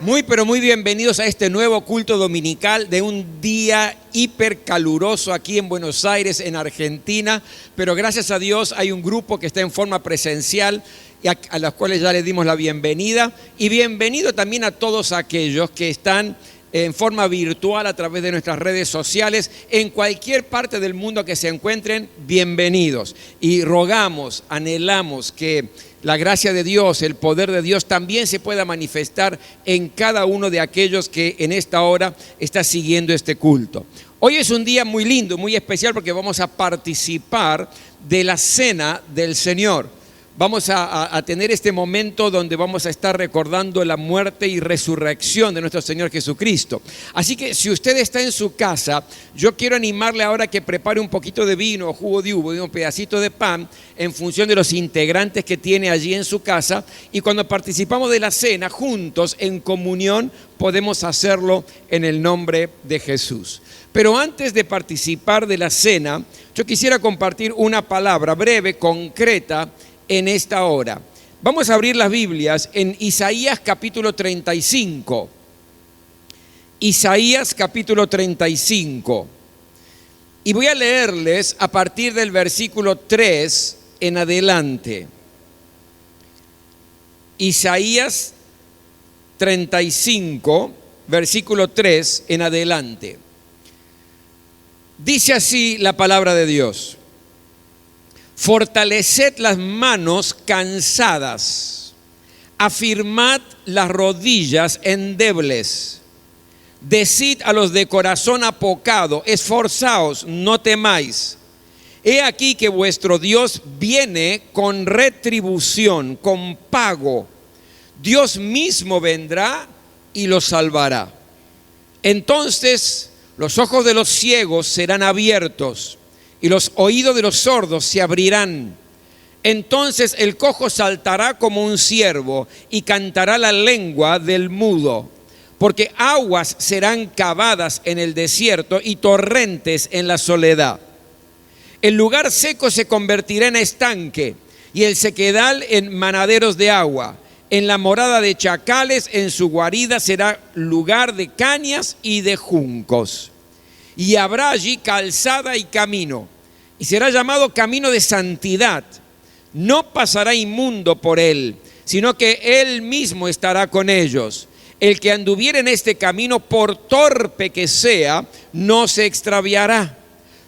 Muy, pero muy bienvenidos a este nuevo culto dominical de un día hipercaluroso aquí en Buenos Aires, en Argentina. Pero gracias a Dios hay un grupo que está en forma presencial y a los cuales ya les dimos la bienvenida. Y bienvenido también a todos aquellos que están en forma virtual a través de nuestras redes sociales, en cualquier parte del mundo que se encuentren, bienvenidos. Y rogamos, anhelamos que la gracia de Dios, el poder de Dios también se pueda manifestar en cada uno de aquellos que en esta hora está siguiendo este culto. Hoy es un día muy lindo, muy especial, porque vamos a participar de la cena del Señor. Vamos a tener este momento donde vamos a estar recordando la muerte y resurrección de nuestro Señor Jesucristo. Así que si usted está en su casa, yo quiero animarle ahora que prepare un poquito de vino o jugo de uva y un pedacito de pan en función de los integrantes que tiene allí en su casa. Y cuando participamos de la cena juntos en comunión, podemos hacerlo en el nombre de Jesús. Pero antes de participar de la cena, yo quisiera compartir una palabra breve, concreta, en esta hora. Vamos a abrir las Biblias en Isaías capítulo 35. Isaías capítulo 35. Y voy a leerles a partir del versículo 3 en adelante. Isaías 35, versículo 3 en adelante. Dice así la palabra de Dios: fortaleced las manos cansadas, afirmad las rodillas endebles. Decid a los de corazón apocado: esforzaos, no temáis. He aquí que vuestro Dios viene con retribución, con pago. Dios mismo vendrá y los salvará. Entonces los ojos de los ciegos serán abiertos y los oídos de los sordos se abrirán. Entonces el cojo saltará como un ciervo y cantará la lengua del mudo. Porque aguas serán cavadas en el desierto y torrentes en la soledad. El lugar seco se convertirá en estanque y el sequedal en manaderos de agua. En la morada de chacales, en su guarida será lugar de cañas y de juncos. Y habrá allí calzada y camino, y será llamado camino de santidad. No pasará inmundo por él, sino que él mismo estará con ellos. El que anduviere en este camino, por torpe que sea, no se extraviará.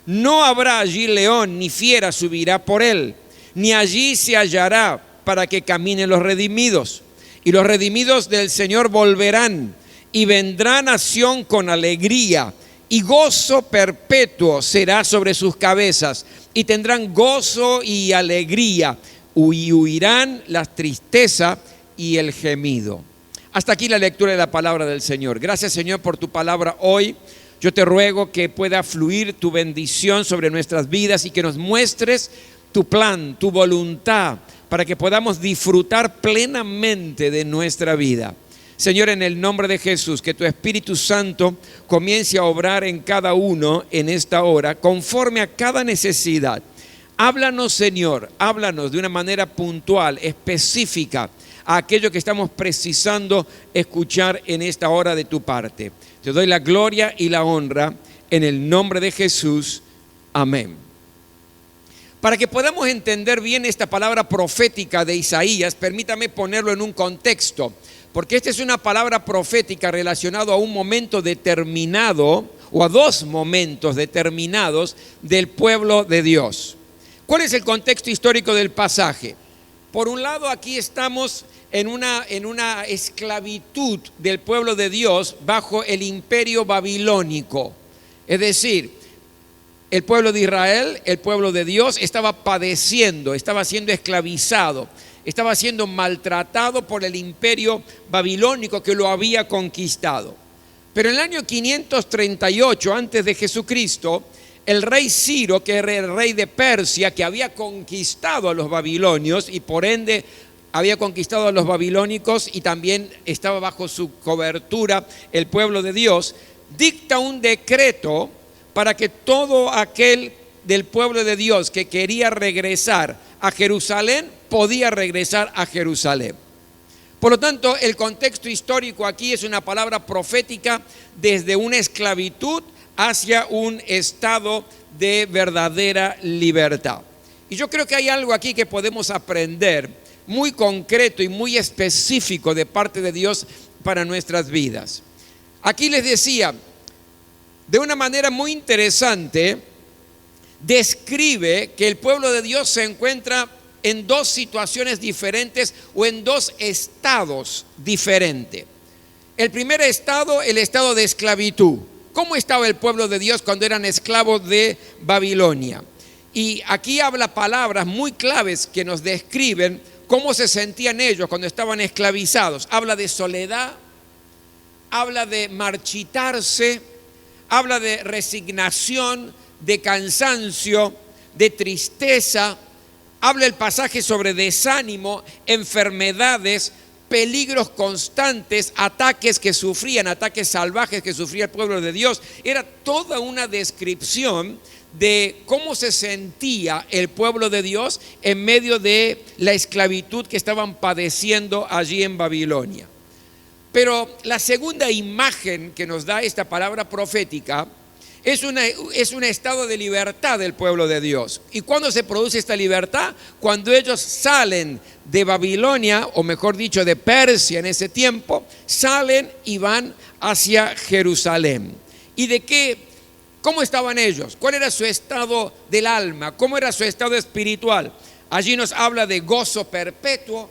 No habrá allí león, ni fiera subirá por él, ni allí se hallará para que caminen los redimidos. Y los redimidos del Señor volverán, y vendrá nación con alegría, y gozo perpetuo será sobre sus cabezas, y tendrán gozo y alegría, y huirán la tristeza y el gemido. Hasta aquí la lectura de la palabra del Señor. Gracias, Señor, por tu palabra hoy. Yo te ruego que pueda fluir tu bendición sobre nuestras vidas y que nos muestres tu plan, tu voluntad, para que podamos disfrutar plenamente de nuestra vida. Señor, en el nombre de Jesús, que tu Espíritu Santo comience a obrar en cada uno en esta hora, conforme a cada necesidad. Háblanos, Señor, háblanos de una manera puntual, específica, a aquello que estamos precisando escuchar en esta hora de tu parte. Te doy la gloria y la honra en el nombre de Jesús. Amén. Para que podamos entender bien esta palabra profética de Isaías, permítame ponerlo en un contexto. Porque esta es una palabra profética relacionada a un momento determinado o a dos momentos determinados del pueblo de Dios. ¿Cuál es el contexto histórico del pasaje? Por un lado, aquí estamos en una esclavitud del pueblo de Dios bajo el imperio babilónico. Es decir, el pueblo de Israel, el pueblo de Dios, estaba padeciendo, estaba siendo esclavizado, estaba siendo maltratado por el imperio babilónico que lo había conquistado. Pero en el año 538 antes de Jesucristo, el rey Ciro, que era el rey de Persia, que había conquistado a los babilonios y por ende había conquistado a los babilónicos y también estaba bajo su cobertura el pueblo de Dios, dicta un decreto para que todo aquel del pueblo de Dios que quería regresar a Jerusalén, podía regresar a Jerusalén. Por lo tanto, el contexto histórico aquí es una palabra profética desde una esclavitud hacia un estado de verdadera libertad. Y yo creo que hay algo aquí que podemos aprender muy concreto y muy específico de parte de Dios para nuestras vidas. Aquí les decía, de una manera muy interesante, describe que el pueblo de Dios se encuentra en dos situaciones diferentes o en dos estados diferentes. El primer estado, el estado de esclavitud. ¿Cómo estaba el pueblo de Dios cuando eran esclavos de Babilonia? Y aquí habla palabras muy claves que nos describen cómo se sentían ellos cuando estaban esclavizados. Habla de soledad, habla de marchitarse, habla de resignación, de cansancio, de tristeza. Habla el pasaje sobre desánimo, enfermedades, peligros constantes, ataques que sufrían, ataques salvajes que sufría el pueblo de Dios. Era toda una descripción de cómo se sentía el pueblo de Dios en medio de la esclavitud que estaban padeciendo allí en Babilonia. Pero la segunda imagen que nos da esta palabra profética es un estado de libertad del pueblo de Dios. ¿Y cuándo se produce esta libertad? Cuando ellos salen de Babilonia, o mejor dicho, de Persia en ese tiempo, salen y van hacia Jerusalén. ¿Y de qué? ¿Cómo estaban ellos? ¿Cuál era su estado del alma? ¿Cómo era su estado espiritual? Allí nos habla de gozo perpetuo,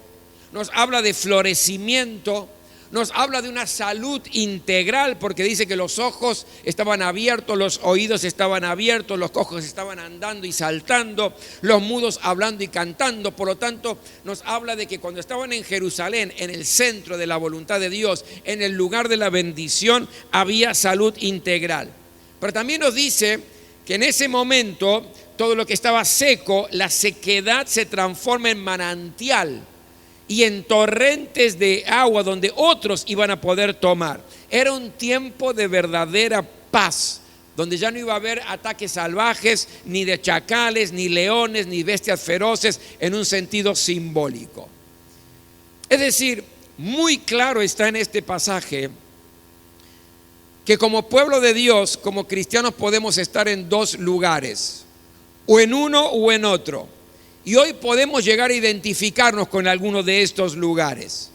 nos habla de florecimiento, nos habla de una salud integral, porque dice que los ojos estaban abiertos, los oídos estaban abiertos, los cojos estaban andando y saltando, los mudos hablando y cantando. Por lo tanto, nos habla de que cuando estaban en Jerusalén, en el centro de la voluntad de Dios, en el lugar de la bendición, había salud integral. Pero también nos dice que en ese momento todo lo que estaba seco, la sequedad se transforma en manantial y en torrentes de agua donde otros iban a poder tomar. Era un tiempo de verdadera paz, donde ya no iba a haber ataques salvajes, ni de chacales, ni leones, ni bestias feroces, en un sentido simbólico. Es decir, muy claro está en este pasaje que como pueblo de Dios, como cristianos, podemos estar en dos lugares, o en uno o en otro. Y hoy podemos llegar a identificarnos con alguno de estos lugares.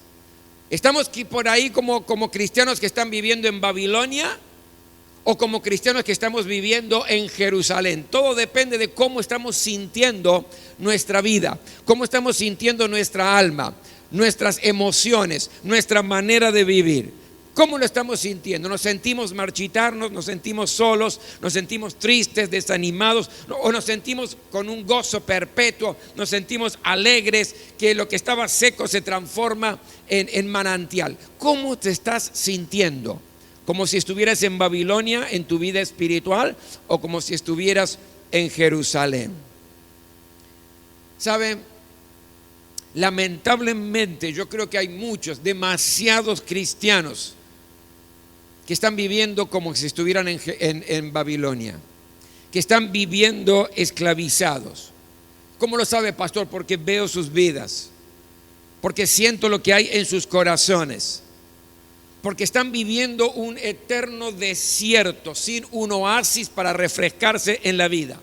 ¿Estamos por ahí como cristianos que están viviendo en Babilonia o como cristianos que estamos viviendo en Jerusalén? Todo depende de cómo estamos sintiendo nuestra vida, cómo estamos sintiendo nuestra alma, nuestras emociones, nuestra manera de vivir. ¿Cómo lo estamos sintiendo? ¿Nos sentimos marchitarnos? ¿Nos sentimos solos? ¿Nos sentimos tristes, desanimados? ¿O nos sentimos con un gozo perpetuo? ¿Nos sentimos alegres que lo que estaba seco se transforma en manantial? ¿Cómo te estás sintiendo? ¿Como si estuvieras en Babilonia en tu vida espiritual o como si estuvieras en Jerusalén? ¿Saben? Lamentablemente yo creo que hay muchos, demasiados cristianos que están viviendo como si estuvieran en Babilonia, que están viviendo esclavizados. ¿Cómo lo sabe, pastor? Porque veo sus vidas, porque siento lo que hay en sus corazones, porque están viviendo un eterno desierto sin un oasis para refrescarse en la vida.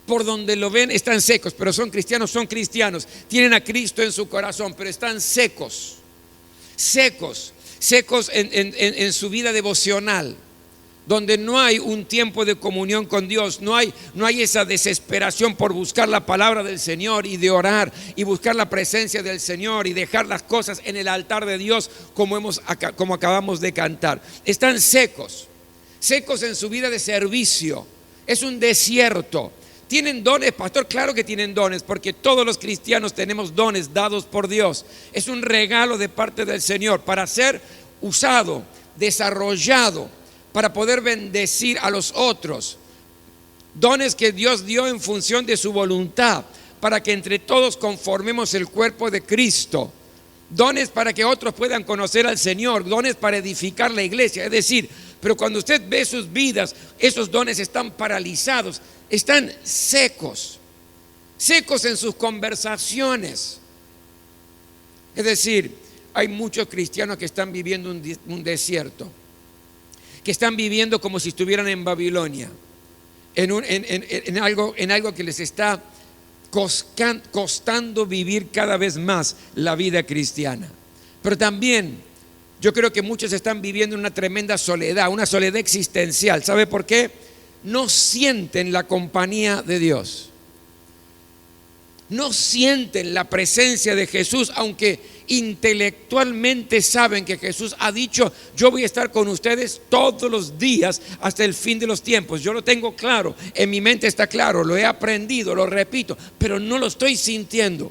Por donde lo ven están secos, pero son cristianos, tienen a Cristo en su corazón, pero están secos en su vida devocional, donde no hay un tiempo de comunión con Dios, no hay esa desesperación por buscar la palabra del Señor y de orar y buscar la presencia del Señor y dejar las cosas en el altar de Dios como acabamos de cantar. Están secos en su vida de servicio, es un desierto. ¿Tienen dones, pastor? Claro que tienen dones, porque todos los cristianos tenemos dones dados por Dios. Es un regalo de parte del Señor para ser usado, desarrollado, para poder bendecir a los otros. Dones que Dios dio en función de su voluntad, para que entre todos conformemos el cuerpo de Cristo. Dones para que otros puedan conocer al Señor, dones para edificar la iglesia. Es decir, Pero cuando usted ve sus vidas, esos dones están paralizados, están secos, secos en sus conversaciones. Es decir, hay muchos cristianos que están viviendo un desierto, que están viviendo como si estuvieran en Babilonia, en algo que les está costando vivir cada vez más la vida cristiana. Pero también yo creo que muchos están viviendo una tremenda soledad, una soledad existencial. ¿Sabe por qué? No sienten la compañía de Dios. No sienten la presencia de Jesús, aunque intelectualmente saben que Jesús ha dicho: yo voy a estar con ustedes todos los días hasta el fin de los tiempos. Yo lo tengo claro, en mi mente está claro, lo he aprendido, lo repito, pero no lo estoy sintiendo.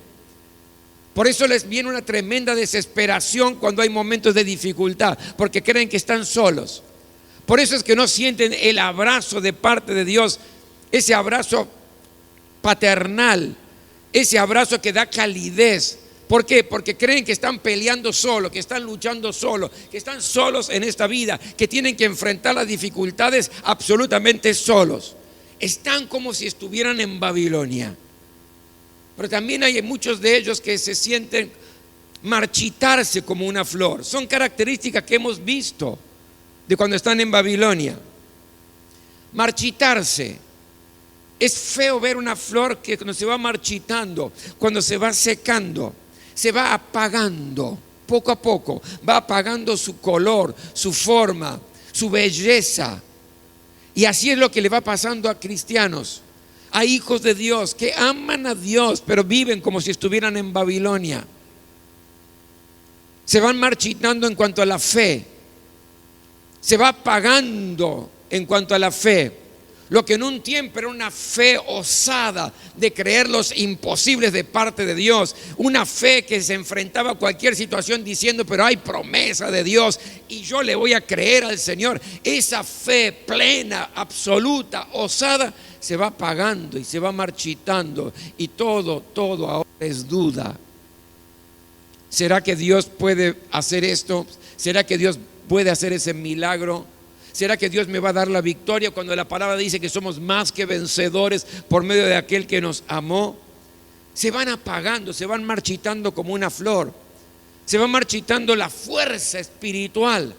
Por eso les viene una tremenda desesperación cuando hay momentos de dificultad, porque creen que están solos. Por eso es que no sienten el abrazo de parte de Dios, ese abrazo paternal, ese abrazo que da calidez. ¿Por qué? Porque creen que están peleando solos, que están luchando solos, que están solos en esta vida, que tienen que enfrentar las dificultades absolutamente solos. Están como si estuvieran en Babilonia. Pero también hay muchos de ellos que se sienten marchitarse como una flor. Son características que hemos visto de cuando están en Babilonia. Marchitarse. Es feo ver una flor que cuando se va marchitando, cuando se va secando, se va apagando poco a poco, va apagando su color, su forma, su belleza. Y así es lo que le va pasando a cristianos, a hijos de Dios que aman a Dios, pero viven como si estuvieran en Babilonia. Se van marchitando en cuanto a la fe, se va apagando en cuanto a la fe. Lo que en un tiempo era una fe osada de creer los imposibles de parte de Dios, una fe que se enfrentaba a cualquier situación diciendo: pero hay promesa de Dios y yo le voy a creer al Señor. Esa fe plena, absoluta, osada, se va apagando y se va marchitando, y todo ahora es duda. ¿Será que Dios puede hacer esto? ¿Será que Dios puede hacer ese milagro? ¿Será que Dios me va a dar la victoria cuando la palabra dice que somos más que vencedores por medio de aquel que nos amó? Se van apagando, se van marchitando como una flor. Se va marchitando la fuerza espiritual.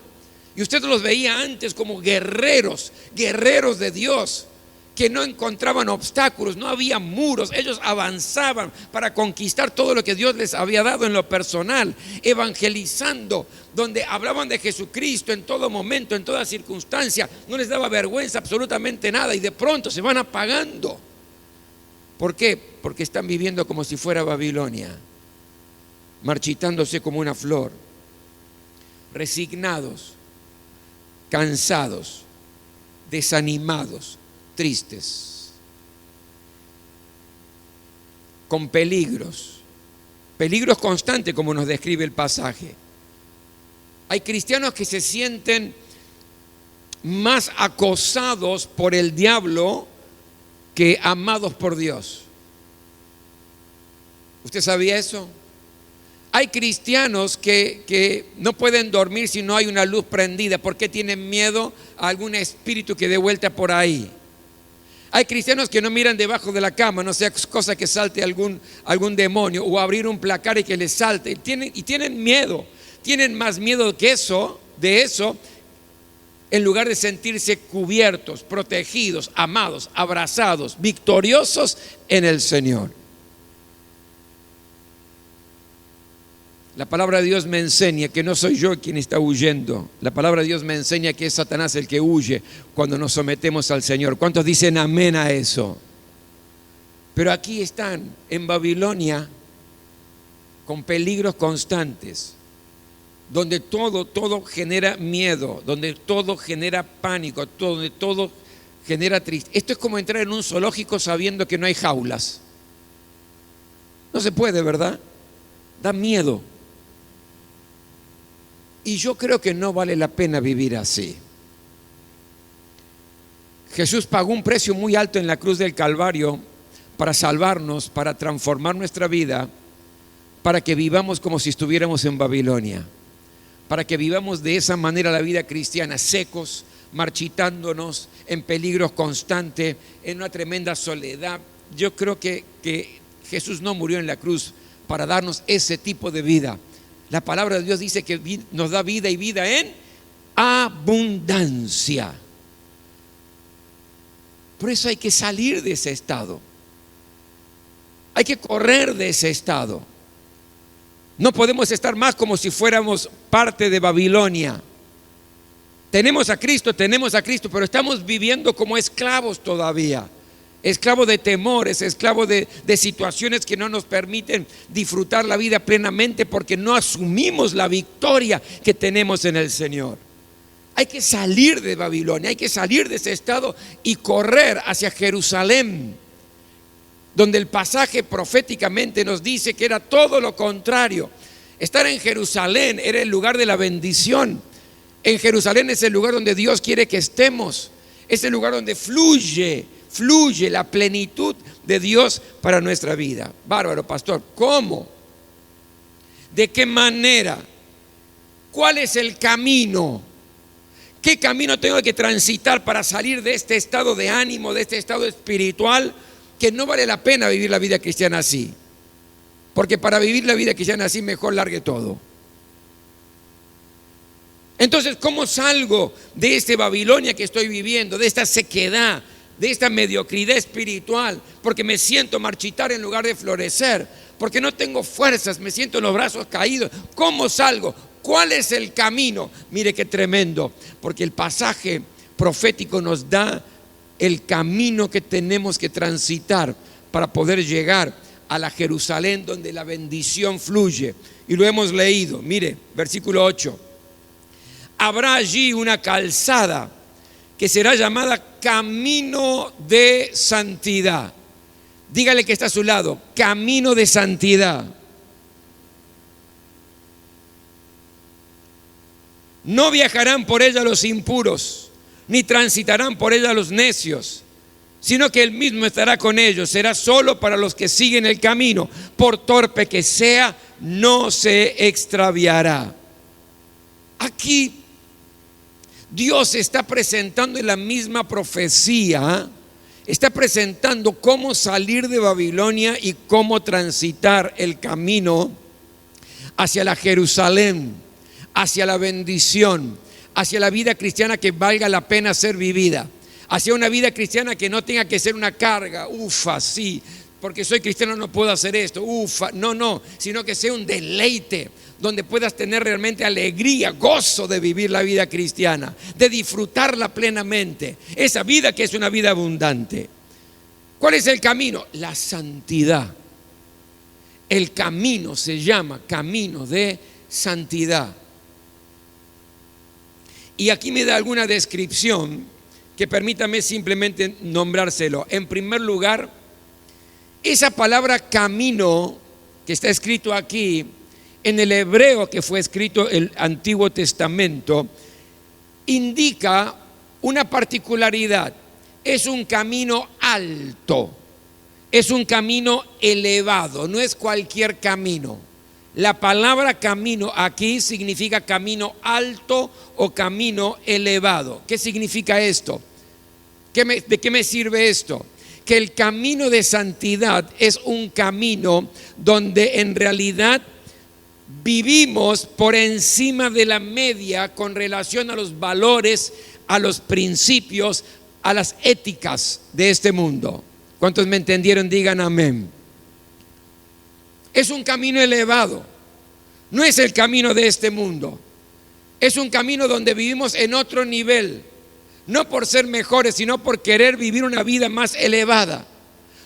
Y usted los veía antes como guerreros, guerreros de Dios, que no encontraban obstáculos, no había muros. Ellos avanzaban para conquistar todo lo que Dios les había dado en lo personal, evangelizando, donde hablaban de Jesucristo en todo momento, en toda circunstancia. No les daba vergüenza absolutamente nada, y de pronto se van apagando. ¿Por qué? Porque están viviendo como si fuera Babilonia, marchitándose como una flor, resignados, cansados, desanimados, tristes, con peligros constantes, como nos describe el pasaje. Hay cristianos que se sienten más acosados por el diablo que amados por Dios. ¿Usted sabía eso? Hay cristianos que no pueden dormir si no hay una luz prendida, porque tienen miedo a algún espíritu que dé vuelta por ahí. Hay cristianos que no miran debajo de la cama, no sea cosa que salte algún demonio, o abrir un placar y que les salte. Y tienen miedo, tienen más miedo de eso, en lugar de sentirse cubiertos, protegidos, amados, abrazados, victoriosos en el Señor. La palabra de Dios me enseña que no soy yo quien está huyendo. La palabra de Dios me enseña que es Satanás el que huye cuando nos sometemos al Señor. ¿Cuántos dicen amén a eso? Pero aquí están en Babilonia con peligros constantes, donde todo genera miedo, donde todo genera pánico, donde todo genera tristeza. Esto es como entrar en un zoológico sabiendo que no hay jaulas. No se puede, ¿verdad? Da miedo. Y yo creo que no vale la pena vivir así. Jesús pagó un precio muy alto en la cruz del Calvario para salvarnos, para transformar nuestra vida, para que vivamos como si estuviéramos en Babilonia, para que vivamos de esa manera la vida cristiana, secos, marchitándonos, en peligros constantes, en una tremenda soledad. Yo creo que Jesús no murió en la cruz para darnos ese tipo de vida. La palabra de Dios dice que nos da vida y vida en abundancia. Por eso hay que salir de ese estado. Hay que correr de ese estado. No podemos estar más como si fuéramos parte de Babilonia. Tenemos a Cristo, pero estamos viviendo como esclavos todavía. Esclavos de temores, esclavos de situaciones que no nos permiten disfrutar la vida plenamente porque no asumimos la victoria que tenemos en el Señor. Hay que salir de Babilonia, hay que salir de ese estado y correr hacia Jerusalén, donde el pasaje proféticamente nos dice que era todo lo contrario. Estar en Jerusalén era el lugar de la bendición. En Jerusalén es el lugar donde Dios quiere que estemos. Es el lugar donde fluye la plenitud de Dios para nuestra vida. Bárbaro, pastor. ¿Cómo? ¿De qué manera? ¿Cuál es el camino? ¿Qué camino tengo que transitar para salir de este estado de ánimo, de este estado espiritual, que no vale la pena vivir la vida cristiana así? Porque para vivir la vida cristiana así, mejor largue todo. Entonces, ¿cómo salgo de esta Babilonia que estoy viviendo, de esta sequedad, de esta mediocridad espiritual? Porque me siento marchitar en lugar de florecer, porque no tengo fuerzas, me siento en los brazos caídos. ¿Cómo salgo? ¿Cuál es el camino? Mire qué tremendo, porque el pasaje profético nos da el camino que tenemos que transitar para poder llegar a la Jerusalén donde la bendición fluye. Y lo hemos leído. Mire, versículo 8. Habrá allí una calzada que será llamada camino de santidad. Dígale que está a su lado, camino de santidad. No viajarán por ella los impuros, ni transitarán por ella los necios, sino que Él mismo estará con ellos. Será solo para los que siguen el camino. Por torpe que sea, no se extraviará. Aquí Dios está presentando en la misma profecía, está presentando cómo salir de Babilonia y cómo transitar el camino hacia la Jerusalén, hacia la bendición, hacia la vida cristiana que valga la pena ser vivida, hacia una vida cristiana que no tenga que ser una carga, sí, porque soy cristiano no puedo hacer esto, no, sino que sea un deleite, donde puedas tener realmente alegría, gozo de vivir la vida cristiana, de disfrutarla plenamente, esa vida que es una vida abundante. ¿Cuál es el camino? La santidad. El camino se llama camino de santidad. Y aquí me da alguna descripción que permítame simplemente nombrárselo. En primer lugar, esa palabra camino que está escrito aquí, en el hebreo que fue escrito el Antiguo Testamento, indica una particularidad. Es un camino alto, es un camino elevado, no es cualquier camino. La palabra camino aquí significa camino alto o camino elevado. ¿Qué significa esto? ¿De qué me sirve esto? Que el camino de santidad es un camino donde en realidad vivimos por encima de la media con relación a los valores, a los principios, a las éticas de este mundo. ¿Cuántos me entendieron? Digan amén. Es un camino elevado, no es el camino de este mundo. Es un camino donde vivimos en otro nivel, no por ser mejores, sino por querer vivir una vida más elevada,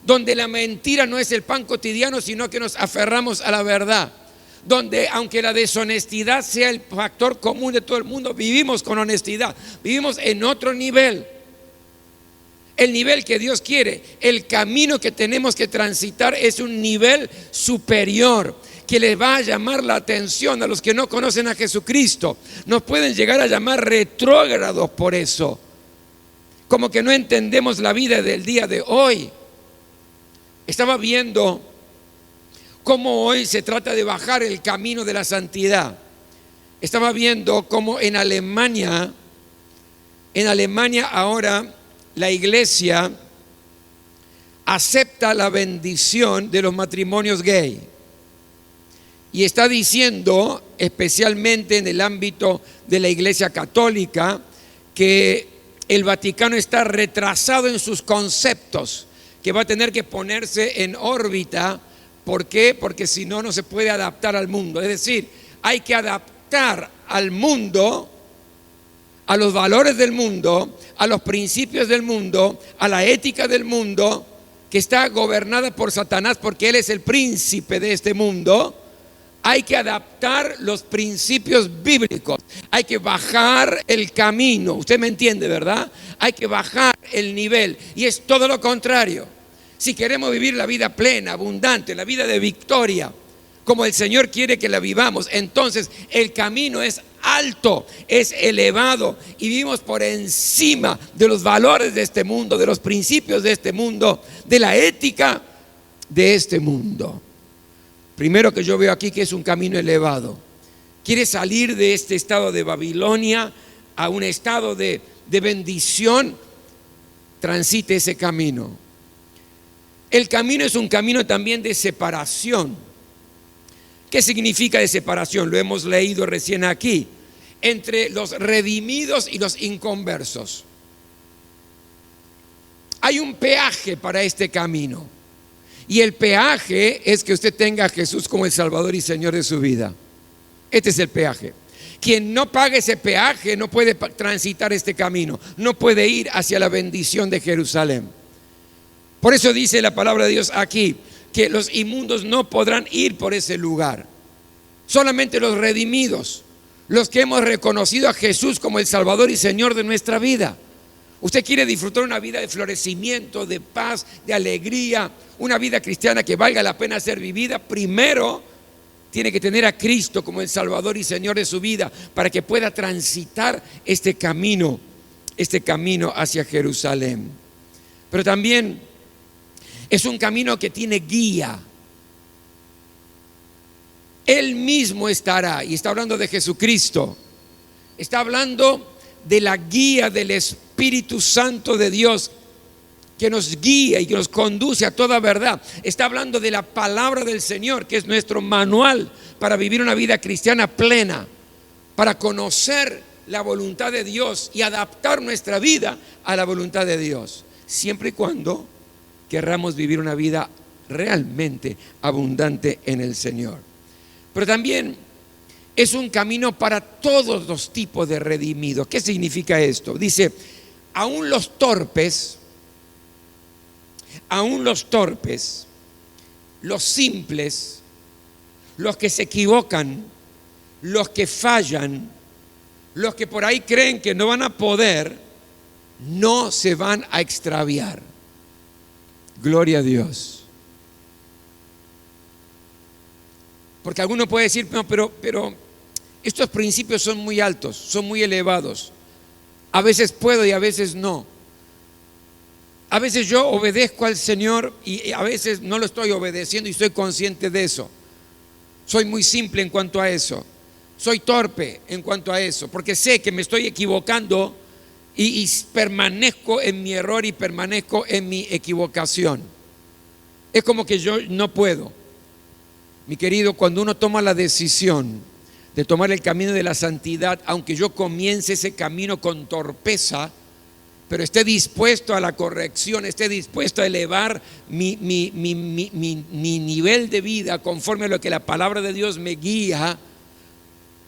donde la mentira no es el pan cotidiano, sino que nos aferramos a la verdad, donde aunque la deshonestidad sea el factor común de todo el mundo, vivimos con honestidad, vivimos en otro nivel, el nivel que Dios quiere. El camino que tenemos que transitar es un nivel superior que le va a llamar la atención a los que no conocen a Jesucristo. Nos pueden llegar a llamar retrógrados por eso, como que no entendemos la vida del día de hoy. Estaba viendo cómo hoy se trata de bajar el camino de la santidad. Estaba viendo cómo en Alemania En Alemania ahora la iglesia acepta la bendición de los matrimonios gay y está diciendo, especialmente en el ámbito de la iglesia católica, que el Vaticano está retrasado en sus conceptos, que va a tener que ponerse en órbita. ¿Por qué? Porque si no, no se puede adaptar al mundo. Es decir, hay que adaptar al mundo, a los valores del mundo, a los principios del mundo, a la ética del mundo, que está gobernada por Satanás porque él es el príncipe de este mundo. Hay que adaptar los principios bíblicos, hay que bajar el camino. Usted me entiende, ¿verdad? Hay que bajar el nivel, y es todo lo contrario. Si queremos vivir la vida plena, abundante, la vida de victoria, como el Señor quiere que la vivamos, entonces el camino es alto, es elevado, y vivimos por encima de los valores de este mundo, de los principios de este mundo, de la ética de este mundo. Primero que yo veo aquí que es un camino elevado. Quiere salir de este estado de Babilonia a un estado de bendición, transite ese camino. El camino es un camino también de separación. ¿Qué significa de separación? Lo hemos leído recién aquí. Entre los redimidos y los inconversos. Hay un peaje para este camino. Y el peaje es que usted tenga a Jesús como el Salvador y Señor de su vida. Este es el peaje. Quien no pague ese peaje no puede transitar este camino, no puede ir hacia la bendición de Jerusalén. Por eso dice la palabra de Dios aquí, que los inmundos no podrán ir por ese lugar. Solamente los redimidos, los que hemos reconocido a Jesús como el Salvador y Señor de nuestra vida. Usted quiere disfrutar una vida de florecimiento, de paz, de alegría, una vida cristiana que valga la pena ser vivida. Primero tiene que tener a Cristo como el Salvador y Señor de su vida para que pueda transitar este camino hacia Jerusalén. Pero también es un camino que tiene guía. Él mismo estará, y está hablando de Jesucristo, está hablando de la guía del Espíritu Santo de Dios que nos guía y que nos conduce a toda verdad. Está hablando de la palabra del Señor, que es nuestro manual para vivir una vida cristiana plena, para conocer la voluntad de Dios y adaptar nuestra vida a la voluntad de Dios, siempre y cuando querramos vivir una vida realmente abundante en el Señor. Pero también es un camino para todos los tipos de redimidos. ¿Qué significa esto? Dice, aún los torpes, los simples, los que se equivocan, los que fallan, los que por ahí creen que no van a poder, no se van a extraviar. Gloria a Dios. Porque alguno puede decir, no, pero estos principios son muy altos, son muy elevados. A veces puedo y a veces no. A veces yo obedezco al Señor y a veces no lo estoy obedeciendo y soy consciente de eso. Soy muy simple en cuanto a eso. Soy torpe en cuanto a eso, porque sé que me estoy equivocando y permanezco en mi error y permanezco en mi equivocación. Es como que yo no puedo. Mi querido, cuando uno toma la decisión de tomar el camino de la santidad, aunque yo comience ese camino con torpeza, pero esté dispuesto a la corrección, esté dispuesto a elevar mi nivel de vida conforme a lo que la palabra de Dios me guía,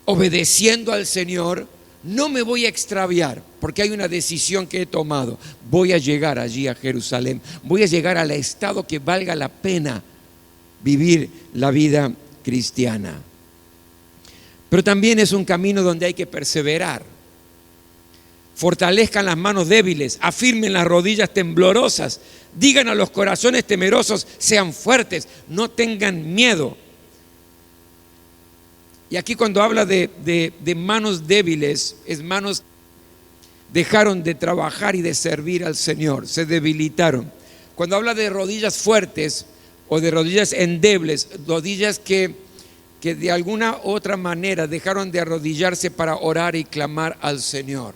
obedeciendo al Señor, no me voy a extraviar, porque hay una decisión que he tomado. Voy a llegar allí a Jerusalén, voy a llegar al estado que valga la pena vivir la vida cristiana. Pero también es un camino donde hay que perseverar. Fortalezcan las manos débiles, afirmen las rodillas temblorosas, digan a los corazones temerosos, sean fuertes, no tengan miedo. Y aquí cuando habla de manos débiles, es manos dejaron de trabajar y de servir al Señor, se debilitaron. Cuando habla de rodillas fuertes o de rodillas endebles, rodillas que de alguna u otra manera dejaron de arrodillarse para orar y clamar al Señor.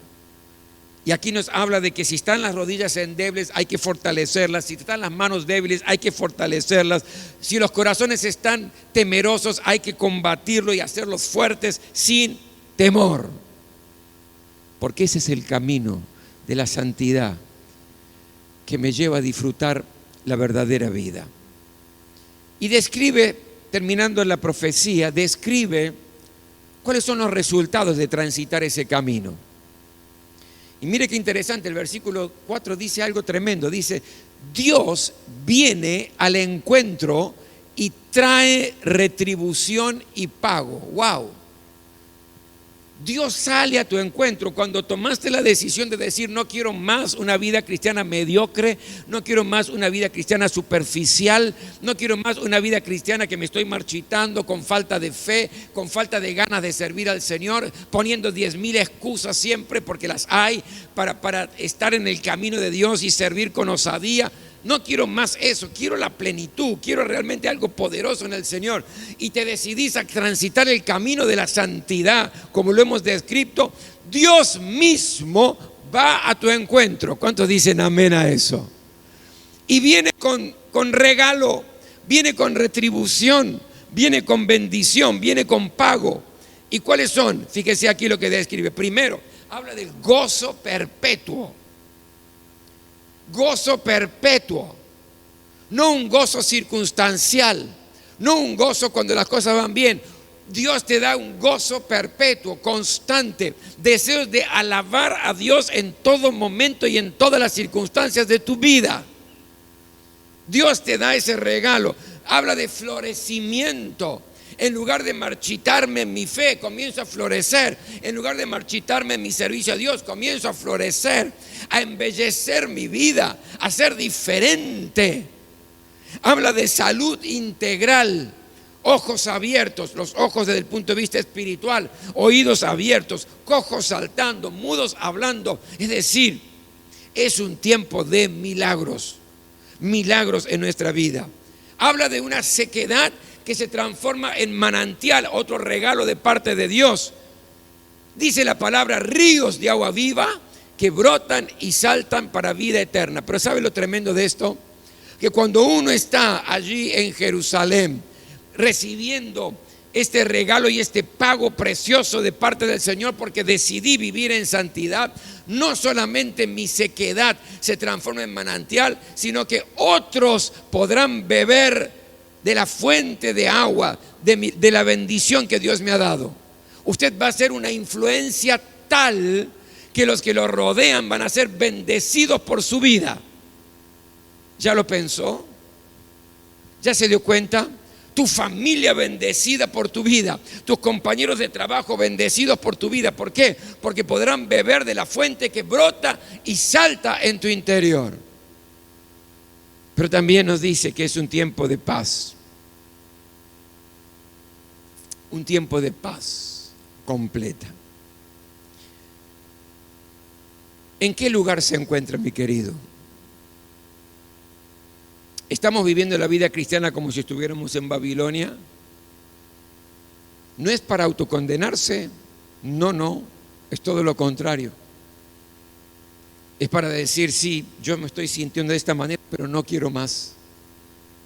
Y aquí nos habla de que si están las rodillas endebles hay que fortalecerlas, si están las manos débiles hay que fortalecerlas, si los corazones están temerosos hay que combatirlo y hacerlos fuertes sin temor. Porque ese es el camino de la santidad que me lleva a disfrutar la verdadera vida. Y describe, terminando en la profecía, describe cuáles son los resultados de transitar ese camino. Y mire qué interesante, el versículo 4 dice algo tremendo. Dice, Dios viene al encuentro y trae retribución y pago. ¡Wow! Dios sale a tu encuentro cuando tomaste la decisión de decir, no quiero más una vida cristiana mediocre, no quiero más una vida cristiana superficial, no quiero más una vida cristiana que me estoy marchitando con falta de fe, con falta de ganas de servir al Señor, poniendo 10,000 excusas siempre, porque las hay, para estar en el camino de Dios y servir con osadía. No quiero más eso, quiero la plenitud, quiero realmente algo poderoso en el Señor. Y te decidís a transitar el camino de la santidad, como lo hemos descrito. Dios mismo va a tu encuentro. ¿Cuántos dicen amén a eso? Y viene con regalo, viene con retribución, viene con bendición, viene con pago. ¿Y cuáles son? Fíjese aquí lo que describe. Primero, habla del gozo perpetuo. Gozo perpetuo, no un gozo circunstancial, no un gozo cuando las cosas van bien. Dios te da un gozo perpetuo, constante, deseos de alabar a Dios en todo momento y en todas las circunstancias de tu vida. Dios te da ese regalo. Habla de florecimiento. En lugar de marchitarme en mi fe, comienzo a florecer. En lugar de marchitarme en mi servicio a Dios, comienzo a florecer, a embellecer mi vida, a ser diferente. Habla de salud integral, ojos abiertos, los ojos desde el punto de vista espiritual, oídos abiertos, cojos saltando, mudos hablando. Es decir, es un tiempo de milagros, milagros en nuestra vida. Habla de una sequedad que se transforma en manantial, otro regalo de parte de Dios. Dice la palabra, ríos de agua viva que brotan y saltan para vida eterna. Pero ¿sabe lo tremendo de esto? Que cuando uno está allí en Jerusalén recibiendo este regalo y este pago precioso de parte del Señor, porque decidí vivir en santidad, no solamente mi sequedad se transforma en manantial, sino que otros podrán beber de la fuente de agua, de la bendición que Dios me ha dado. Usted va a ser una influencia tal que los que lo rodean van a ser bendecidos por su vida. ¿Ya lo pensó? ¿Ya se dio cuenta? Tu familia bendecida por tu vida, tus compañeros de trabajo bendecidos por tu vida. ¿Por qué? Porque podrán beber de la fuente que brota y salta en tu interior. Pero también nos dice que es un tiempo de paz. Un tiempo de paz completa. ¿En qué lugar se encuentra, mi querido? ¿Estamos viviendo la vida cristiana como si estuviéramos en Babilonia? No es para autocondenarse, no, es todo lo contrario. Es para decir, sí, yo me estoy sintiendo de esta manera, pero no quiero más.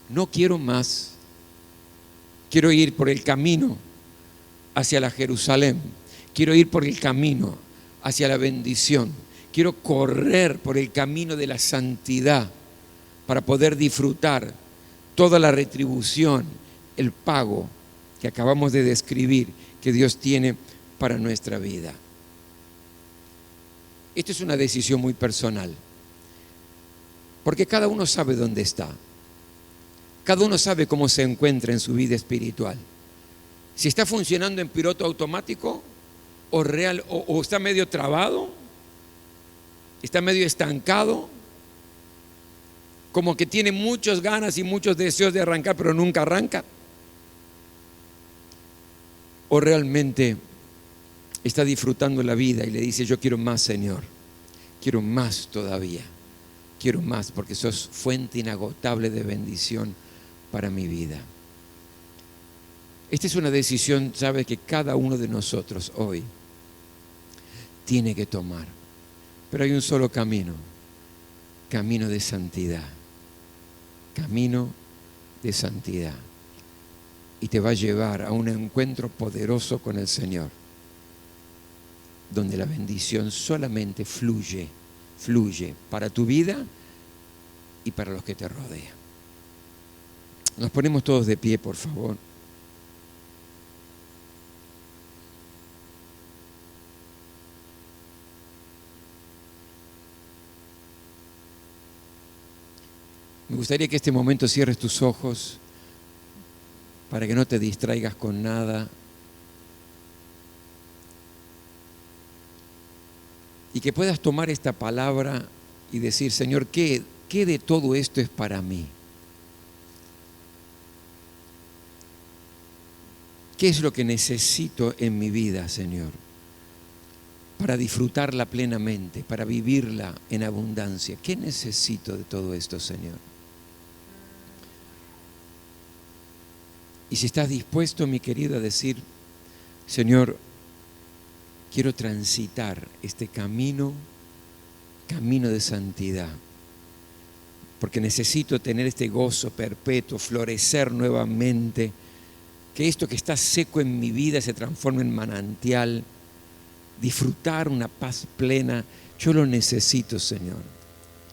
No quiero más. Quiero ir por el camino hacia la Jerusalén. Quiero ir por el camino hacia la bendición. Quiero correr por el camino de la santidad para poder disfrutar toda la retribución, el pago que acabamos de describir que Dios tiene para nuestra vida. Esta es una decisión muy personal, porque cada uno sabe dónde está. Cada uno sabe cómo se encuentra en su vida espiritual. Si está funcionando en piloto automático o está medio trabado, está medio estancado, como que tiene muchas ganas y muchos deseos de arrancar, pero nunca arranca. O realmente está disfrutando la vida y le dice, yo quiero más, Señor, quiero más todavía, quiero más, porque sos fuente inagotable de bendición para mi vida. Esta es una decisión, sabe, que cada uno de nosotros hoy tiene que tomar. Pero hay un solo camino, camino de santidad, camino de santidad. Y te va a llevar a un encuentro poderoso con el Señor, donde la bendición solamente fluye para tu vida y para los que te rodean. Nos ponemos todos de pie, por favor. Me gustaría que este momento cierres tus ojos para que no te distraigas con nada y que puedas tomar esta palabra y decir, Señor, ¿qué de todo esto es para mí? ¿Qué es lo que necesito en mi vida, Señor, para disfrutarla plenamente, para vivirla en abundancia? ¿Qué necesito de todo esto, Señor? Y si estás dispuesto, mi querido, a decir, Señor, quiero transitar este camino de santidad, porque necesito tener este gozo perpetuo, florecer nuevamente, que esto que está seco en mi vida se transforme en manantial, disfrutar una paz plena. Yo lo necesito, Señor.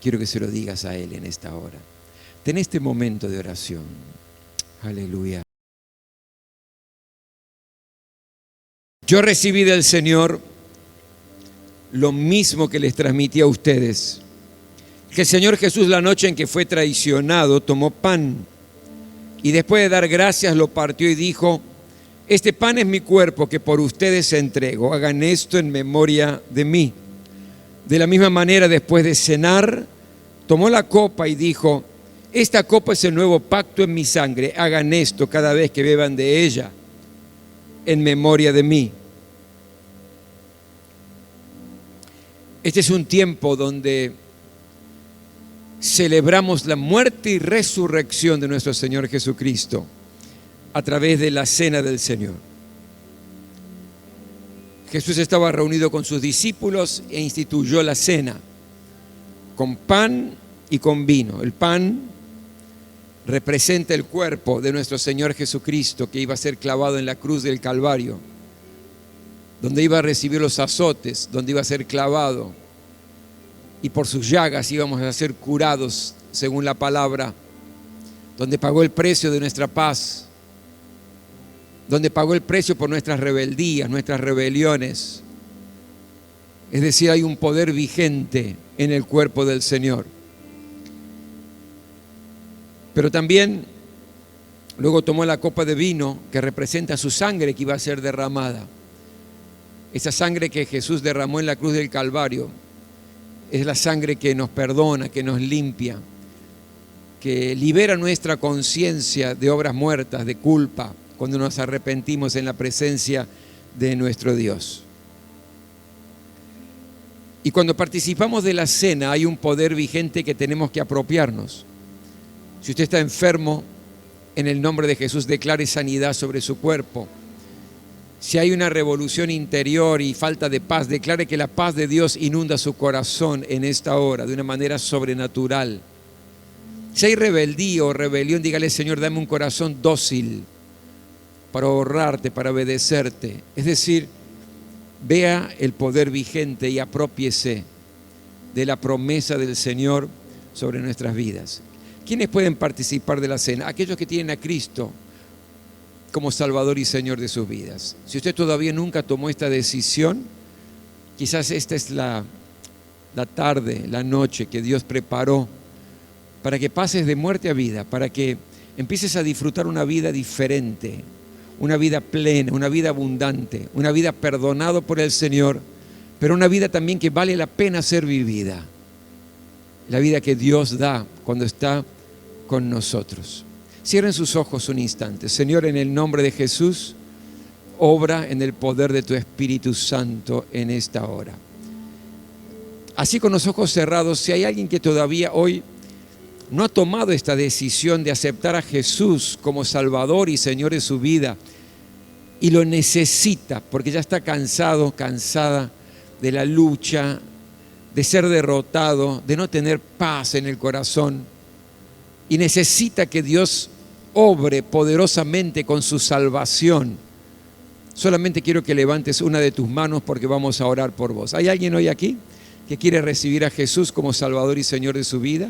Quiero que se lo digas a Él en esta hora. Ten este momento de oración. Aleluya. Yo recibí del Señor lo mismo que les transmití a ustedes, que el Señor Jesús, la noche en que fue traicionado, tomó pan y después de dar gracias lo partió y dijo, este pan es mi cuerpo que por ustedes entrego, hagan esto en memoria de mí. De la misma manera, después de cenar, tomó la copa y dijo, esta copa es el nuevo pacto en mi sangre, hagan esto cada vez que beban de ella en memoria de mí. Este es un tiempo donde celebramos la muerte y resurrección de nuestro Señor Jesucristo a través de la cena del Señor. Jesús estaba reunido con sus discípulos e instituyó la cena con pan y con vino. El pan representa el cuerpo de nuestro Señor Jesucristo, que iba a ser clavado en la cruz del Calvario, donde iba a recibir los azotes, donde iba a ser clavado, y por sus llagas íbamos a ser curados, según la palabra, donde pagó el precio de nuestra paz, donde pagó el precio por nuestras rebeldías, nuestras rebeliones. Es decir, hay un poder vigente en el cuerpo del Señor. Pero también luego tomó la copa de vino que representa su sangre que iba a ser derramada. Esa sangre que Jesús derramó en la cruz del Calvario es la sangre que nos perdona, que nos limpia, que libera nuestra conciencia de obras muertas, de culpa, cuando nos arrepentimos en la presencia de nuestro Dios. Y cuando participamos de la cena hay un poder vigente que tenemos que apropiarnos. Si usted está enfermo, en el nombre de Jesús declare sanidad sobre su cuerpo. Si hay una revolución interior y falta de paz, declare que la paz de Dios inunda su corazón en esta hora de una manera sobrenatural. Si hay rebeldía o rebelión, dígale, Señor, dame un corazón dócil para honrarte, para obedecerte. Es decir, vea el poder vigente y aprópiese de la promesa del Señor sobre nuestras vidas. ¿Quiénes pueden participar de la cena? Aquellos que tienen a Cristo como Salvador y Señor de sus vidas. Si usted todavía nunca tomó esta decisión, quizás esta es la tarde, la noche que Dios preparó para que pases de muerte a vida, para que empieces a disfrutar una vida diferente, una vida plena, una vida abundante, una vida perdonado por el Señor, pero una vida también que vale la pena ser vivida. La vida que Dios da cuando está con nosotros. Cierren sus ojos un instante. Señor, en el nombre de Jesús, obra en el poder de tu Espíritu Santo en esta hora. Así con los ojos cerrados, si hay alguien que todavía hoy no ha tomado esta decisión de aceptar a Jesús como Salvador y Señor de su vida y lo necesita porque ya está cansado, cansada de la lucha, de ser derrotado, de no tener paz en el corazón y necesita que Dios obre poderosamente con su salvación, solamente quiero que levantes una de tus manos porque vamos a orar por vos. ¿Hay alguien hoy aquí que quiere recibir a Jesús como Salvador y Señor de su vida?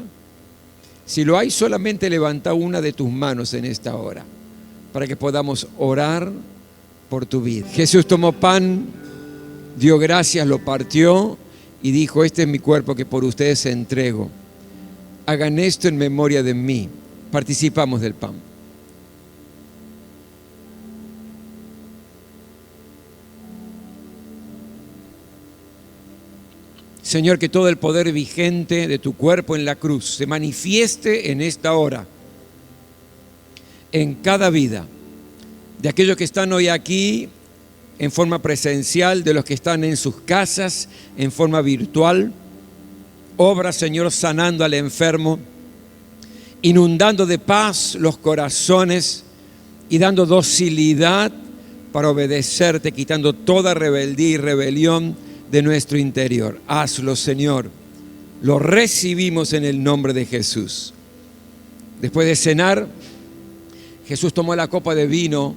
Si lo hay, solamente levanta una de tus manos en esta hora para que podamos orar por tu vida. Jesús tomó pan, dio gracias, lo partió y dijo: este es mi cuerpo que por ustedes entrego. Hagan esto en memoria de mí. Participamos del pan. Señor, que todo el poder vigente de tu cuerpo en la cruz se manifieste en esta hora, en cada vida, de aquellos que están hoy aquí en forma presencial, de los que están en sus casas en forma virtual. Obra, Señor, sanando al enfermo, inundando de paz los corazones y dando docilidad para obedecerte, quitando toda rebeldía y rebelión de nuestro interior. Hazlo, Señor. Lo recibimos en el nombre de Jesús. Después de cenar, Jesús tomó la copa de vino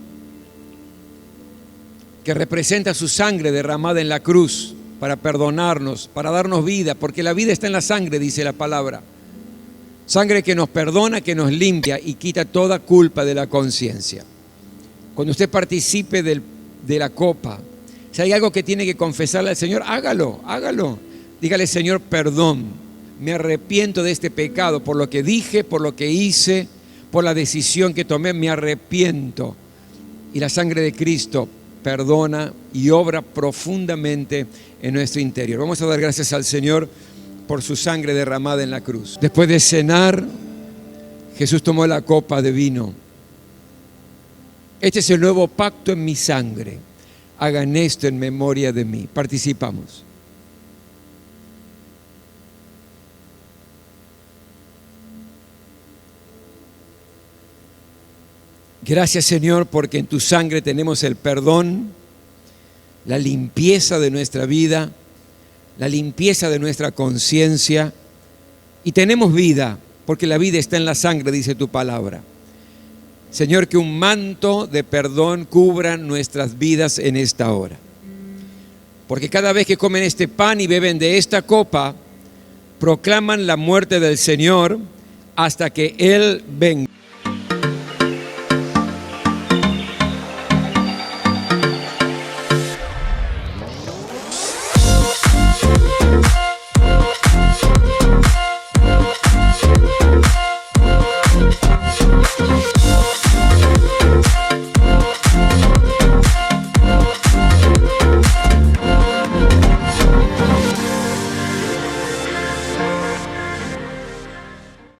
que representa su sangre derramada en la cruz para perdonarnos, para darnos vida, porque la vida está en la sangre, dice la palabra. Sangre que nos perdona, que nos limpia y quita toda culpa de la conciencia. Cuando usted participe de la copa, si hay algo que tiene que confesarle al Señor, hágalo. Dígale: Señor, perdón, me arrepiento de este pecado, por lo que dije, por lo que hice, por la decisión que tomé, me arrepiento. Y la sangre de Cristo perdona y obra profundamente en nuestro interior. Vamos a dar gracias al Señor por su sangre derramada en la cruz. Después de cenar, Jesús tomó la copa de vino. Este es el nuevo pacto en mi sangre. Hagan esto en memoria de mí. Participamos. Gracias, Señor, porque en tu sangre tenemos el perdón, la limpieza de nuestra vida, la limpieza de nuestra conciencia, y tenemos vida, porque la vida está en la sangre, dice tu palabra. Señor, que un manto de perdón cubra nuestras vidas en esta hora. Porque cada vez que comen este pan y beben de esta copa, proclaman la muerte del Señor hasta que Él venga.